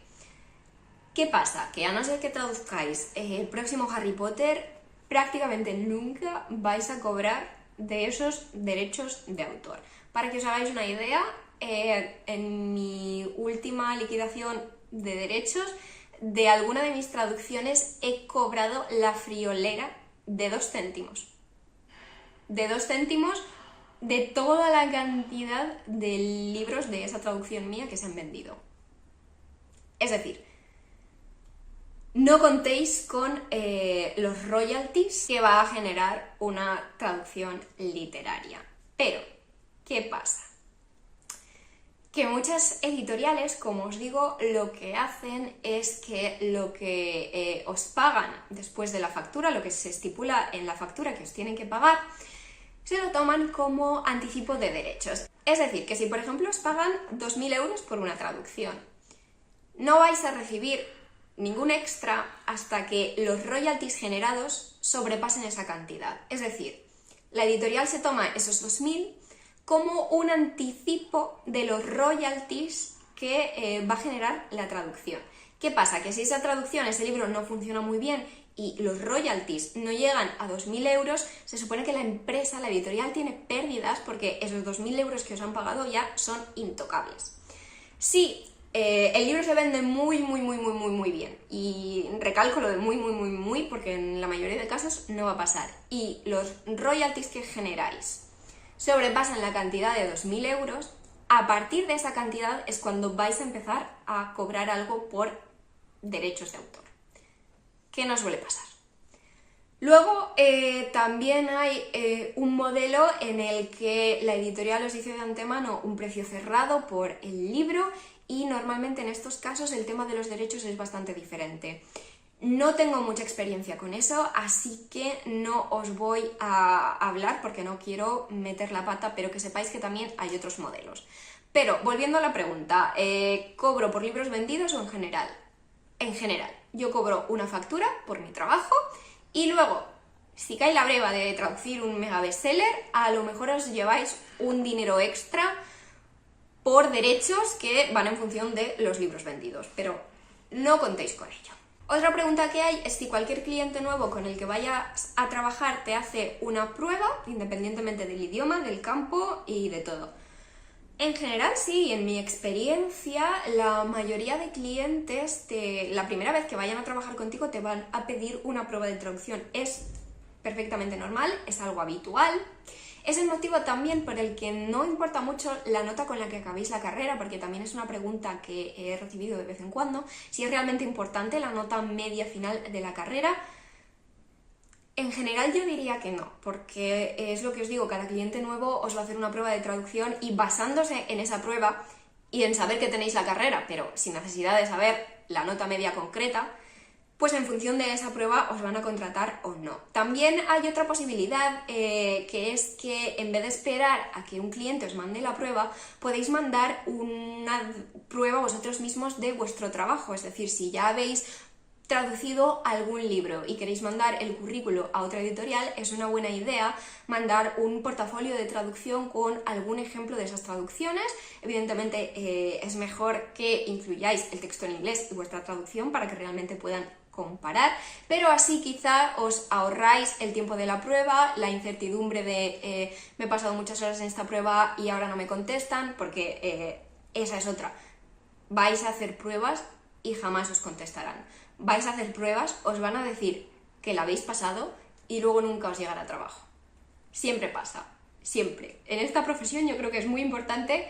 ¿Qué pasa? Que a no ser que traduzcáis el próximo Harry Potter, prácticamente nunca vais a cobrar de esos derechos de autor. Para que os hagáis una idea, en mi última liquidación de derechos, de alguna de mis traducciones he cobrado la friolera de 2 céntimos. De 2 céntimos de toda la cantidad de libros de esa traducción mía que se han vendido. Es decir, no contéis con los royalties que va a generar una traducción literaria. Pero, ¿qué pasa? Que muchas editoriales, como os digo, lo que hacen es que lo que os pagan después de la factura, lo que se estipula en la factura que os tienen que pagar, se lo toman como anticipo de derechos. Es decir, que si por ejemplo os pagan 2.000 euros por una traducción, no vais a recibir ningún extra hasta que los royalties generados sobrepasen esa cantidad. Es decir, la editorial se toma esos 2.000 como un anticipo de los royalties que va a generar la traducción. ¿Qué pasa? Que si esa traducción, ese libro no funciona muy bien y los royalties no llegan a 2.000 euros, se supone que la empresa, la editorial, tiene pérdidas porque esos 2.000 euros que os han pagado ya son intocables. Si el libro se vende muy bien, y recalco lo de muy porque en la mayoría de casos no va a pasar, y los royalties que generáis sobrepasan la cantidad de 2.000 euros, a partir de esa cantidad es cuando vais a empezar a cobrar algo por derechos de autor, que no suele pasar. Luego también hay un modelo en el que la editorial os dice de antemano un precio cerrado por el libro y normalmente en estos casos el tema de los derechos es bastante diferente. No tengo mucha experiencia con eso, así que no os voy a hablar porque no quiero meter la pata, pero que sepáis que también hay otros modelos. Pero, volviendo a la pregunta, ¿cobro por libros vendidos o en general? En general, yo cobro una factura por mi trabajo y luego, si cae la breva de traducir un mega bestseller, a lo mejor os lleváis un dinero extra por derechos que van en función de los libros vendidos, pero no contéis con ello. Otra pregunta que hay es si cualquier cliente nuevo con el que vayas a trabajar te hace una prueba, independientemente del idioma, del campo y de todo. En general sí, en mi experiencia la mayoría de clientes la primera vez que vayan a trabajar contigo te van a pedir una prueba de traducción. Es perfectamente normal, es algo habitual. Es el motivo también por el que no importa mucho la nota con la que acabéis la carrera, porque también es una pregunta que he recibido de vez en cuando, si es realmente importante la nota media final de la carrera. En general yo diría que no, porque es lo que os digo, cada cliente nuevo os va a hacer una prueba de traducción y basándose en esa prueba y en saber que tenéis la carrera, pero sin necesidad de saber la nota media concreta, pues en función de esa prueba os van a contratar o no. También hay otra posibilidad, que es que en vez de esperar a que un cliente os mande la prueba, podéis mandar una prueba vosotros mismos de vuestro trabajo. Es decir, si ya habéis traducido algún libro y queréis mandar el currículo a otra editorial, es una buena idea mandar un portafolio de traducción con algún ejemplo de esas traducciones. Evidentemente es mejor que incluyáis el texto en inglés y vuestra traducción para que realmente puedan comparar, pero así quizá os ahorráis el tiempo de la prueba, la incertidumbre de me he pasado muchas horas en esta prueba y ahora no me contestan, porque esa es otra. Vais a hacer pruebas y jamás os contestarán. Vais a hacer pruebas, os van a decir que la habéis pasado y luego nunca os llegará trabajo. Siempre pasa, siempre. En esta profesión yo creo que es muy importante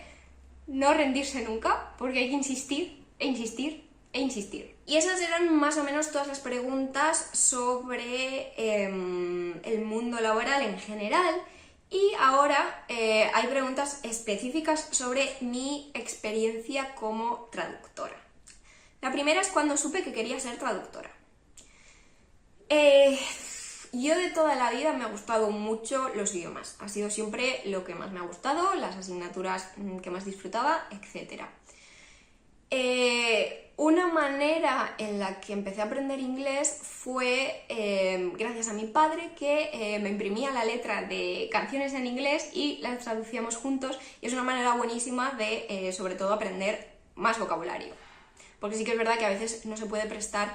no rendirse nunca, porque hay que insistir e insistir e insistir. Y esas eran más o menos todas las preguntas sobre el mundo laboral en general. Y ahora hay preguntas específicas sobre mi experiencia como traductora. La primera es cuando supe que quería ser traductora. Yo de toda la vida me ha gustado mucho los idiomas, ha sido siempre lo que más me ha gustado, las asignaturas que más disfrutaba, etc. Una manera en la que empecé a aprender inglés fue gracias a mi padre, que me imprimía la letra de canciones en inglés y las traducíamos juntos, y es una manera buenísima de, sobre todo, aprender más vocabulario. Porque sí que es verdad que a veces no se puede prestar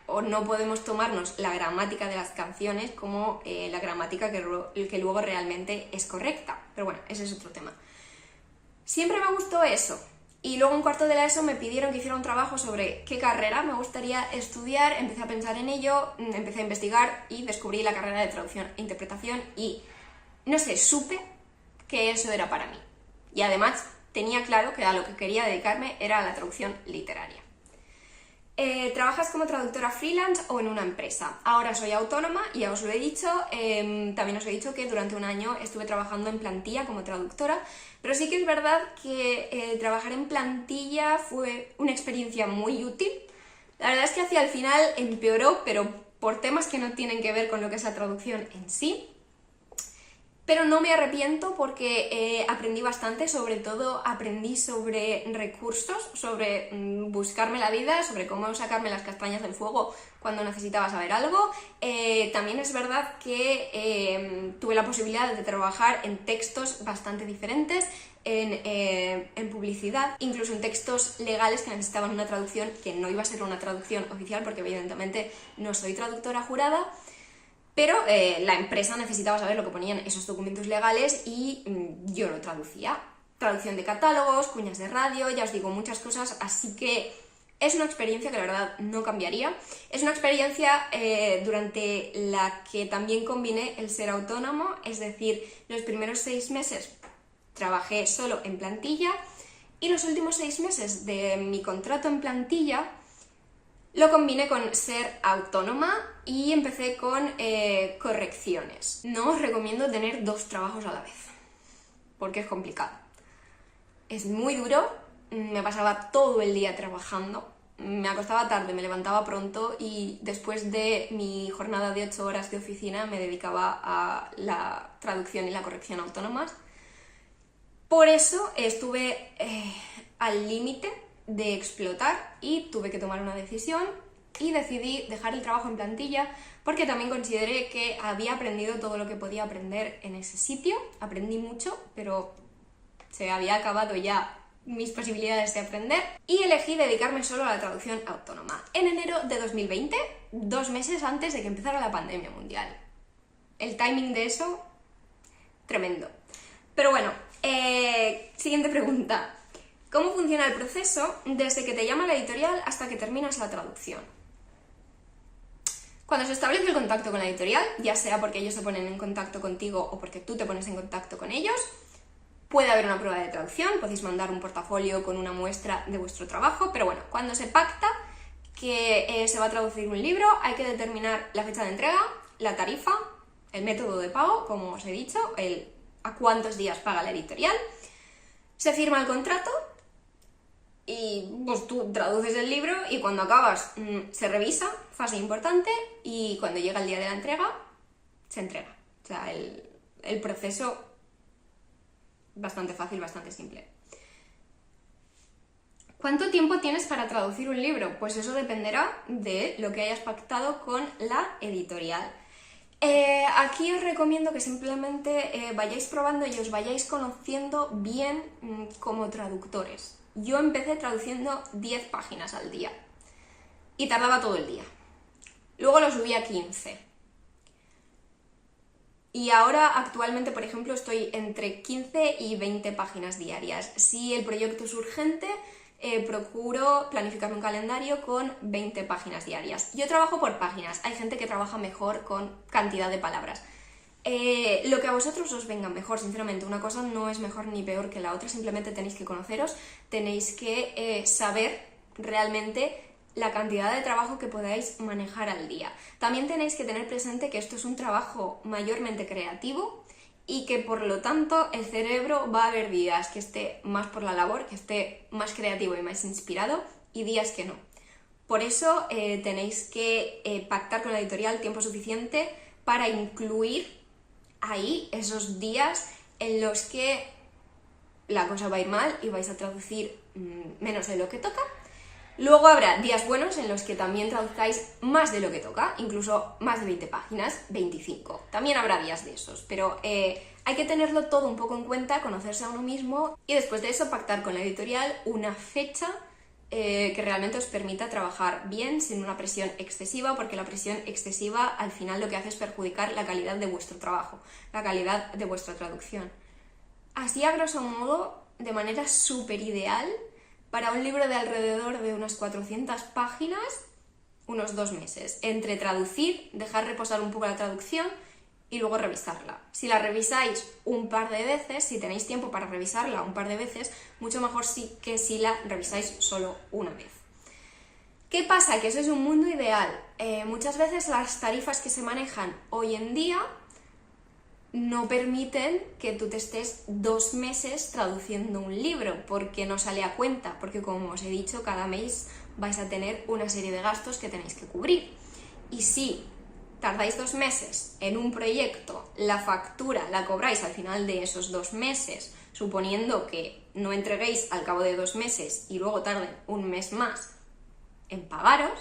o no podemos tomarnos la gramática de las canciones como la gramática que luego realmente es correcta. Pero bueno, ese es otro tema. Siempre me gustó eso. Y luego en cuarto de la ESO me pidieron que hiciera un trabajo sobre qué carrera me gustaría estudiar, empecé a pensar en ello, empecé a investigar y descubrí la carrera de traducción e interpretación y, no sé, supe que eso era para mí. Y además tenía claro que a lo que quería dedicarme era a la traducción literaria. ¿Trabajas como traductora freelance o en una empresa? Ahora soy autónoma, ya os lo he dicho, también os he dicho que durante un año estuve trabajando en plantilla como traductora, pero sí que es verdad que trabajar en plantilla fue una experiencia muy útil. La verdad es que hacia el final empeoró, pero por temas que no tienen que ver con lo que es la traducción en sí. Pero no me arrepiento porque aprendí bastante, sobre todo aprendí sobre recursos, sobre buscarme la vida, sobre cómo sacarme las castañas del fuego cuando necesitaba saber algo. También es verdad que tuve la posibilidad de trabajar en textos bastante diferentes, en publicidad, incluso en textos legales que necesitaban una traducción que no iba a ser una traducción oficial porque evidentemente no soy traductora jurada. Pero la empresa necesitaba saber lo que ponían esos documentos legales y yo lo traducía. Traducción de catálogos, cuñas de radio, ya os digo, muchas cosas, así que es una experiencia que la verdad no cambiaría. Es una experiencia durante la que también combiné el ser autónomo, es decir, los primeros 6 meses trabajé solo en plantilla y los últimos 6 meses de mi contrato en plantilla lo combiné con ser autónoma y empecé con correcciones. No os recomiendo tener 2 trabajos a la vez, porque es complicado. Es muy duro, me pasaba todo el día trabajando, me acostaba tarde, me levantaba pronto y después de mi jornada de 8 horas de oficina me dedicaba a la traducción y la corrección autónomas. Por eso estuve al límite de explotar y tuve que tomar una decisión y decidí dejar el trabajo en plantilla porque también consideré que había aprendido todo lo que podía aprender en ese sitio. Aprendí mucho, pero se había acabado ya mis posibilidades de aprender y elegí dedicarme solo a la traducción autónoma. En enero de 2020, 2 meses antes de que empezara la pandemia mundial. El timing de eso, tremendo. Pero bueno, siguiente pregunta. ¿Cómo funciona el proceso desde que te llama la editorial hasta que terminas la traducción? Cuando se establece el contacto con la editorial, ya sea porque ellos se ponen en contacto contigo o porque tú te pones en contacto con ellos, puede haber una prueba de traducción, podéis mandar un portafolio con una muestra de vuestro trabajo, pero bueno, cuando se pacta que se va a traducir un libro, hay que determinar la fecha de entrega, la tarifa, el método de pago, como os he dicho, a cuántos días paga la editorial, se firma el contrato y pues tú traduces el libro y cuando acabas se revisa, fase importante, y cuando llega el día de la entrega, se entrega. O sea, el proceso bastante fácil, bastante simple. ¿Cuánto tiempo tienes para traducir un libro? Pues eso dependerá de lo que hayas pactado con la editorial. Aquí os recomiendo que simplemente vayáis probando y os vayáis conociendo bien como traductores. Yo empecé traduciendo 10 páginas al día y tardaba todo el día. Luego lo subí a 15. Y ahora actualmente, por ejemplo, estoy entre 15 y 20 páginas diarias. Si el proyecto es urgente, procuro planificarme un calendario con 20 páginas diarias. Yo trabajo por páginas, hay gente que trabaja mejor con cantidad de palabras. Lo que a vosotros os venga mejor, sinceramente, una cosa no es mejor ni peor que la otra, simplemente tenéis que conoceros, tenéis que saber realmente la cantidad de trabajo que podáis manejar al día. También tenéis que tener presente que esto es un trabajo mayormente creativo y que por lo tanto el cerebro va a haber días que esté más por la labor, que esté más creativo y más inspirado, y días que no. Por eso tenéis que pactar con la editorial tiempo suficiente para incluir ahí esos días en los que la cosa va a ir mal y vais a traducir menos de lo que toca. Luego habrá días buenos en los que también traduzcáis más de lo que toca, incluso más de 20 páginas, 25. También habrá días de esos, pero hay que tenerlo todo un poco en cuenta, conocerse a uno mismo y después de eso pactar con la editorial una fecha que realmente os permita trabajar bien, sin una presión excesiva, porque la presión excesiva al final lo que hace es perjudicar la calidad de vuestro trabajo, la calidad de vuestra traducción. Así, a grosso modo, de manera súper ideal, para un libro de alrededor de unas 400 páginas, unos 2 meses, entre traducir, dejar reposar un poco la traducción y luego revisarla. Si la revisáis un par de veces, si tenéis tiempo para revisarla un par de veces, mucho mejor sí que si la revisáis solo una vez. ¿Qué pasa? Que eso es un mundo ideal. Muchas veces las tarifas que se manejan hoy en día no permiten que tú te estés 2 meses traduciendo un libro, porque no sale a cuenta, porque como os he dicho, cada mes vais a tener una serie de gastos que tenéis que cubrir. Y si tardáis 2 meses en un proyecto, la factura la cobráis al final de esos 2 meses, suponiendo que no entreguéis al cabo de 2 meses y luego tarden un mes más en pagaros,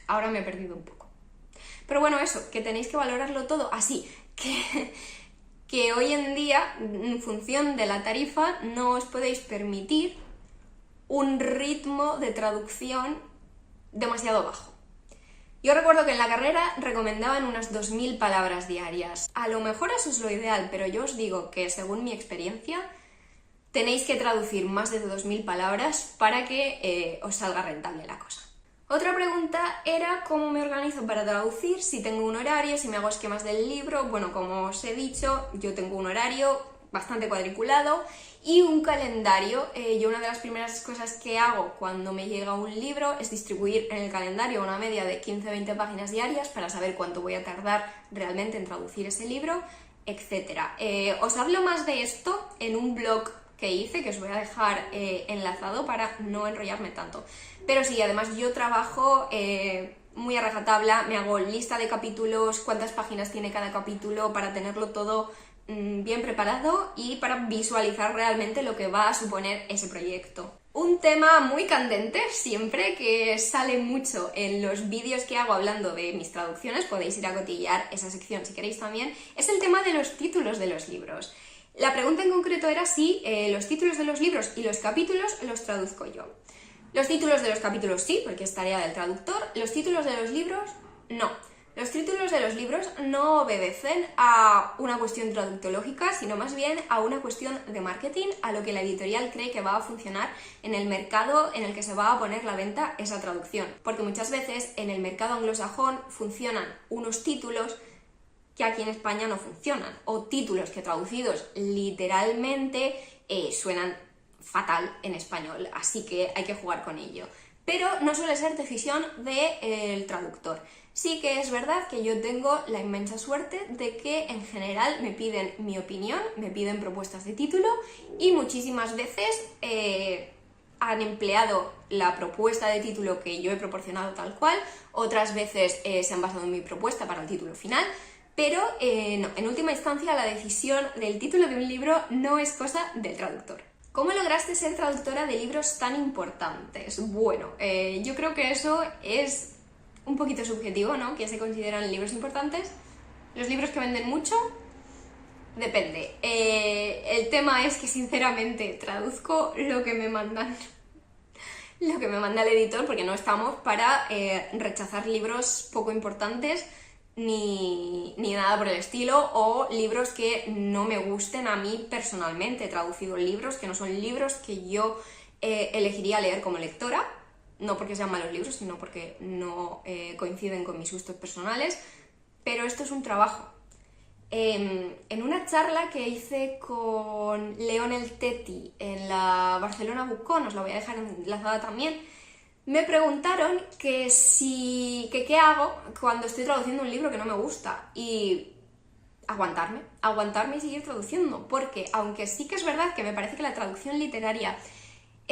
ahora me he perdido un poco. Pero bueno, eso, que tenéis que valorarlo todo así, que hoy en día, en función de la tarifa, no os podéis permitir un ritmo de traducción demasiado bajo. Yo recuerdo que en la carrera recomendaban unas 2000 palabras diarias. A lo mejor eso es lo ideal, pero yo os digo que según mi experiencia tenéis que traducir más de 2000 palabras para que os salga rentable la cosa. Otra pregunta era cómo me organizo para traducir, si tengo un horario, si me hago esquemas del libro. Bueno, como os he dicho, yo tengo un horario bastante cuadriculado y un calendario. Yo una de las primeras cosas que hago cuando me llega un libro es distribuir en el calendario una media de 15-20 páginas diarias para saber cuánto voy a tardar realmente en traducir ese libro, etc. Os hablo más de esto en un blog que hice, que os voy a dejar enlazado para no enrollarme tanto. Pero sí, además yo trabajo muy a rajatabla, me hago lista de capítulos, cuántas páginas tiene cada capítulo para tenerlo todo bien preparado y para visualizar realmente lo que va a suponer ese proyecto. Un tema muy candente siempre, que sale mucho en los vídeos que hago hablando de mis traducciones, podéis ir a cotillar esa sección si queréis también, es el tema de los títulos de los libros. La pregunta en concreto era si los títulos de los libros y los capítulos los traduzco yo. Los títulos de los capítulos sí, porque es tarea del traductor. Los títulos de los libros no. Los títulos de los libros no obedecen a una cuestión traductológica, sino más bien a una cuestión de marketing, a lo que la editorial cree que va a funcionar en el mercado en el que se va a poner la venta esa traducción. Porque muchas veces en el mercado anglosajón funcionan unos títulos que aquí en España no funcionan, o títulos que traducidos literalmente suenan fatal en español, así que hay que jugar con ello. Pero no suele ser decisión del traductor. Sí que es verdad que yo tengo la inmensa suerte de que en general me piden mi opinión, me piden propuestas de título y muchísimas veces han empleado la propuesta de título que yo he proporcionado tal cual, otras veces se han basado en mi propuesta para el título final, pero no, en última instancia la decisión del título de un libro no es cosa del traductor. ¿Cómo lograste ser traductora de libros tan importantes? Bueno, yo creo que eso es un poquito subjetivo, ¿no? ¿Qué se consideran libros importantes? ¿Los libros que venden mucho? Depende. El tema es que sinceramente traduzco lo que me mandan. Lo que me manda el editor, porque no estamos para rechazar libros poco importantes ni nada por el estilo, o libros que no me gusten a mí personalmente. He traducido libros que no son libros que yo elegiría leer como lectora, no porque sean malos libros, sino porque no coinciden con mis gustos personales, pero esto es un trabajo. En una charla que hice con León El Teti en la Barcelona BookCon, os la voy a dejar enlazada también, me preguntaron que qué hago cuando estoy traduciendo un libro que no me gusta, y aguantarme y seguir traduciendo, porque aunque sí que es verdad que me parece que la traducción literaria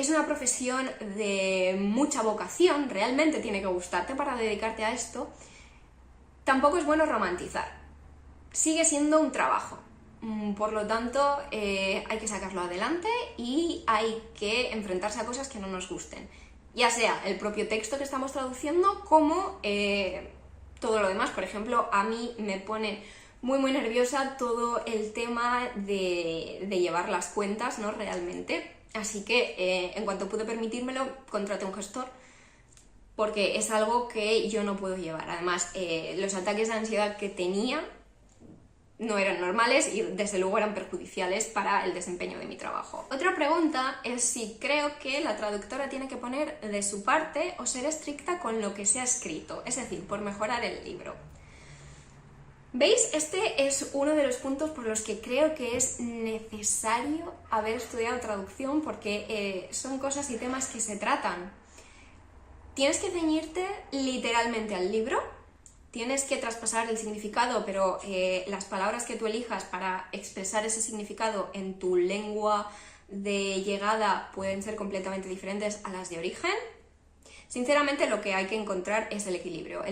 es una profesión de mucha vocación, realmente tiene que gustarte para dedicarte a esto, tampoco es bueno romantizar. Sigue siendo un trabajo, por lo tanto hay que sacarlo adelante y hay que enfrentarse a cosas que no nos gusten, ya sea el propio texto que estamos traduciendo como todo lo demás. Por ejemplo, a mí me pone muy nerviosa todo el tema de llevar las cuentas, ¿no? Realmente, así que en cuanto pude permitírmelo, contraté un gestor, porque es algo que yo no puedo llevar. Además, los ataques de ansiedad que tenía no eran normales y desde luego eran perjudiciales para el desempeño de mi trabajo. Otra pregunta es si creo que la traductora tiene que poner de su parte o ser estricta con lo que se ha escrito, es decir, por mejorar el libro. ¿Veis? Este es uno de los puntos por los que creo que es necesario haber estudiado traducción, porque son cosas y temas que se tratan. Tienes que ceñirte literalmente al libro, tienes que traspasar el significado, pero las palabras que tú elijas para expresar ese significado en tu lengua de llegada pueden ser completamente diferentes a las de origen. Sinceramente, lo que hay que encontrar es el equilibrio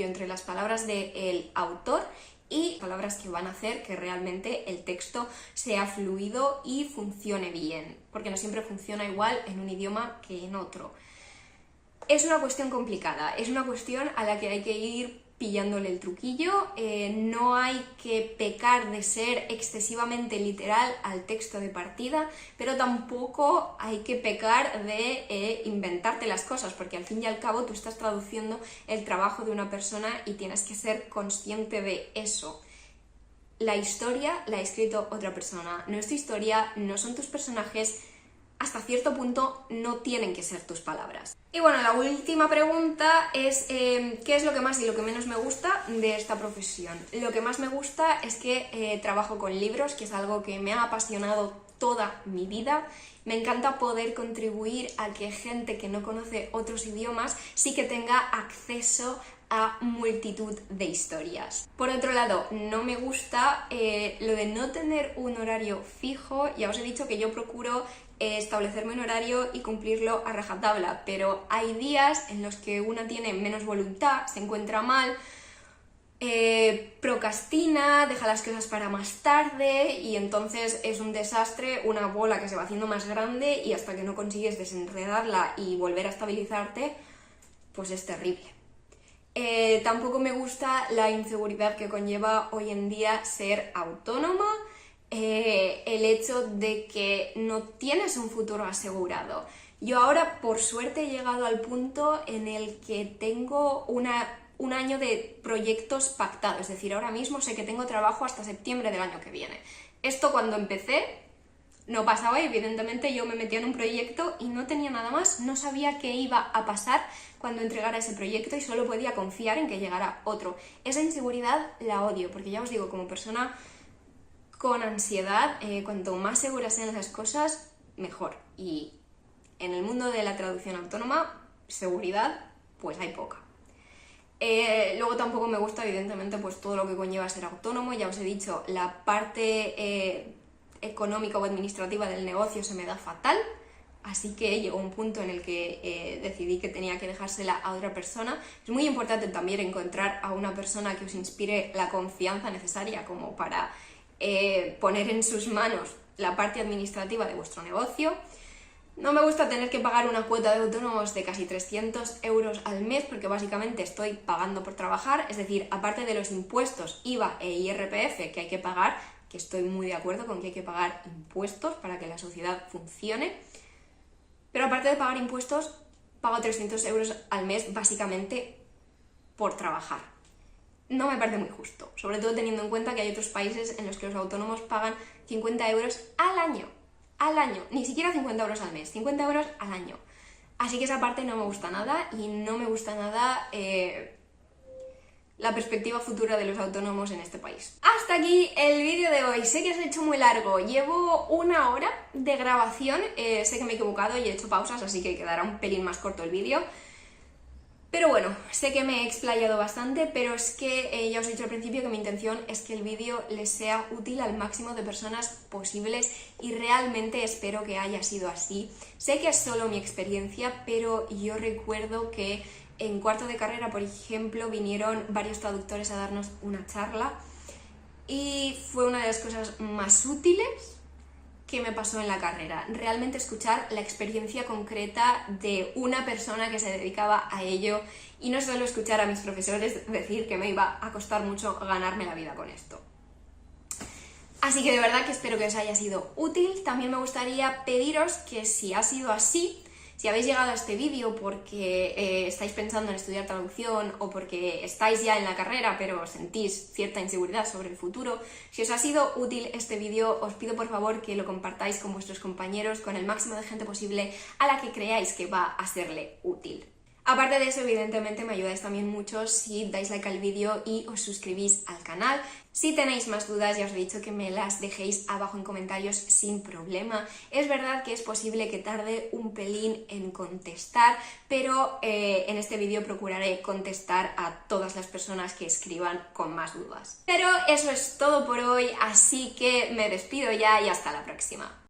entre las palabras del autor y palabras que van a hacer que realmente el texto sea fluido y funcione bien, porque no siempre funciona igual en un idioma que en otro. Es una cuestión complicada, es una cuestión a la que hay que ir pillándole el truquillo. No hay que pecar de ser excesivamente literal al texto de partida, pero tampoco hay que pecar de inventarte las cosas, porque al fin y al cabo tú estás traduciendo el trabajo de una persona y tienes que ser consciente de eso. La historia la ha escrito otra persona, no es tu historia, no son tus personajes, hasta cierto punto no tienen que ser tus palabras. Y bueno, la última pregunta es ¿qué es lo que más y lo que menos me gusta de esta profesión? Lo que más me gusta es que trabajo con libros, que es algo que me ha apasionado toda mi vida. Me encanta poder contribuir a que gente que no conoce otros idiomas sí que tenga acceso a multitud de historias. Por otro lado, no me gusta lo de no tener un horario fijo. Ya os he dicho que yo procuro establecerme un horario y cumplirlo a rajatabla, pero hay días en los que una tiene menos voluntad, se encuentra mal, procrastina, deja las cosas para más tarde y entonces es un desastre, una bola que se va haciendo más grande y hasta que no consigues desenredarla y volver a estabilizarte, pues es terrible. Tampoco me gusta la inseguridad que conlleva hoy en día ser autónoma, el hecho de que no tienes un futuro asegurado. Yo ahora, por suerte, he llegado al punto en el que tengo un año de proyectos pactados, es decir, ahora mismo sé que tengo trabajo hasta septiembre del año que viene. Esto cuando empecé no pasaba y evidentemente yo me metía en un proyecto y no tenía nada más, no sabía qué iba a pasar cuando entregara ese proyecto y solo podía confiar en que llegara otro. Esa inseguridad la odio, porque ya os digo, como persona con ansiedad, cuanto más seguras sean las cosas, mejor. Y en el mundo de la traducción autónoma, seguridad, pues hay poca. Luego tampoco me gusta, evidentemente, pues todo lo que conlleva ser autónomo. Ya os he dicho, la parte económica o administrativa del negocio se me da fatal, así que llegó un punto en el que decidí que tenía que dejársela a otra persona. Es muy importante también encontrar a una persona que os inspire la confianza necesaria como para poner en sus manos la parte administrativa de vuestro negocio. No me gusta tener que pagar una cuota de autónomos de casi 300 euros al mes, porque básicamente estoy pagando por trabajar, es decir, aparte de los impuestos, IVA e IRPF que hay que pagar, que estoy muy de acuerdo con que hay que pagar impuestos para que la sociedad funcione, pero aparte de pagar impuestos, pago 300 euros al mes básicamente por trabajar. No me parece muy justo, sobre todo teniendo en cuenta que hay otros países en los que los autónomos pagan 50 euros al año, ni siquiera 50 euros al mes, 50 euros al año. Así que esa parte no me gusta nada y no me gusta nada la perspectiva futura de los autónomos en este país. Hasta aquí el vídeo de hoy. Sé que os he hecho muy largo, llevo 1 hora de grabación, sé que me he equivocado y he hecho pausas, así que quedará un pelín más corto el vídeo. Pero bueno, sé que me he explayado bastante, pero es que ya os he dicho al principio que mi intención es que el vídeo les sea útil al máximo de personas posibles y realmente espero que haya sido así. Sé que es solo mi experiencia, pero yo recuerdo que en cuarto de carrera, por ejemplo, vinieron varios traductores a darnos una charla y fue una de las cosas más útiles que me pasó en la carrera. Realmente escuchar la experiencia concreta de una persona que se dedicaba a ello y no solo escuchar a mis profesores decir que me iba a costar mucho ganarme la vida con esto. Así que de verdad que espero que os haya sido útil. También me gustaría pediros que si ha sido así, si habéis llegado a este vídeo porque estáis pensando en estudiar traducción o porque estáis ya en la carrera pero sentís cierta inseguridad sobre el futuro, si os ha sido útil este vídeo, os pido por favor que lo compartáis con vuestros compañeros, con el máximo de gente posible a la que creáis que va a serle útil. Aparte de eso, evidentemente me ayudáis también mucho si dais like al vídeo y os suscribís al canal. Si tenéis más dudas, ya os he dicho que me las dejéis abajo en comentarios sin problema. Es verdad que es posible que tarde un pelín en contestar, pero en este vídeo procuraré contestar a todas las personas que escriban con más dudas. Pero eso es todo por hoy, así que me despido ya y hasta la próxima.